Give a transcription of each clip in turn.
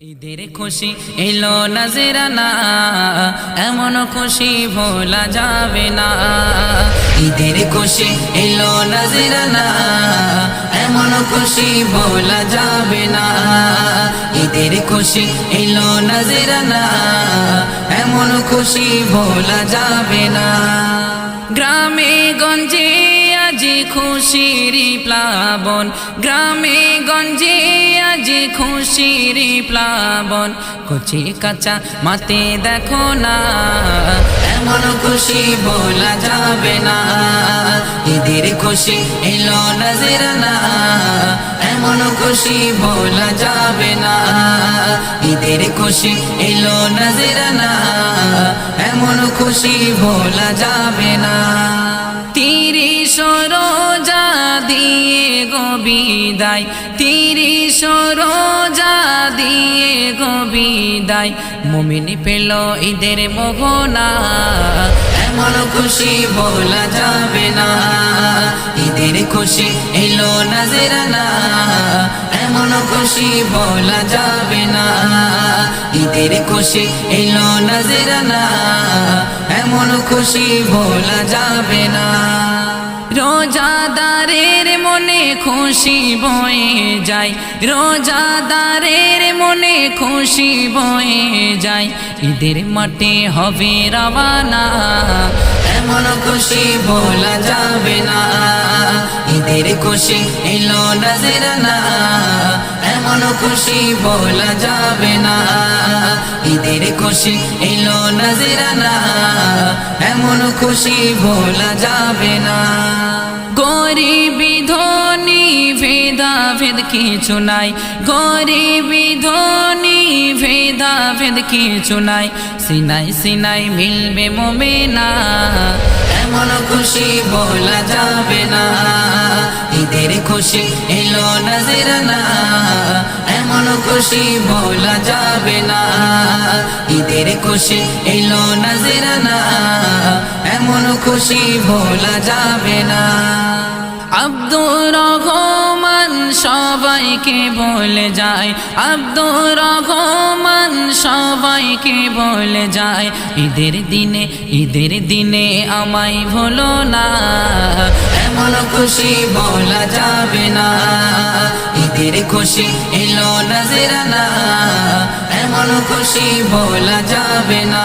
ঈদের খুশি এলো নজরানা, এমন খুশি ভোলা যাবে না। ঈদের খুশি এলো নজরানা, এমন খুশি ভোলা যাবে না। ঈদের খুশি এলো নজরানা, এমন খুশি ভোলা যাবে না। গ্রামে গঞ্জে আজি খুশির প্লাবন, গ্রামে গঞ্জে আজি খুশির প্লাবন। কচি কাঁচা মাতে দেখো না, এমন খুশি ভোলা যাবে না। ঈদের খুশি এলো নজরানা, এমন খুশি ভোলা যাবে না। ঈদের খুশি এলো নজরানা, এমন খুশি ভোলা যাবে না। 30 রোজা দিয়ে গো বিদায়, 30 রোজা দিয়ে গো বিদায়। মুমিন পেল ঈদের মোহনা, এমন খুশি ভোলা যাবে না। ঈদের খুশি এলো নজরানা, এমন খুশি ভোলা যাবে না। ঈদের খুশি এলো নজরানা, এমন খুশি ভোলা যাবে না। রোজাদারের মনে খুশি বয়ে যায়, রোজাদারের মনে খুশি বয়ে যায়। ঈদের মাঠে হবে রওয়ানা, এমন খুশি ভোলা যাবে না। ঈদের খুশি এলো নজরানা, এমন খুশি ভোলা যাবে না। ঈদের খুশি এলো নজরানা, এমন খুশি ভোলা যাবে না। গরিবি ধনী ভেদাভেদ কিছু নাই, গরিবি ধনী ভেদাভেদ কিছু নাই। সিনাই সিনাই মিলবে মোমেনা, এমন খুশি ভোলা যাবে না। ঈদের খুশি এলো নজরানা, এমন খুশি ভোলা যাবে না। ঈদের খুশি এলো নজরানা, এমন খুশি ভোলা যাবে না। আব্দুর রহমান সবাইকে বলে যায়, আব্দুর রহমান সবাইকে বলে যায়। ঈদের দিনে আমায় ভুলো না, এমন খুশি ভোলা যাবে না। ঈদের খুশি এলো নজরানা, এমন খুশি ভোলা যাবে না।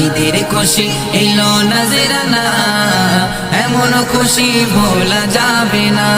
ঈদের খুশি এলো নজরানা, এমন খুশি ভোলা যাবে না।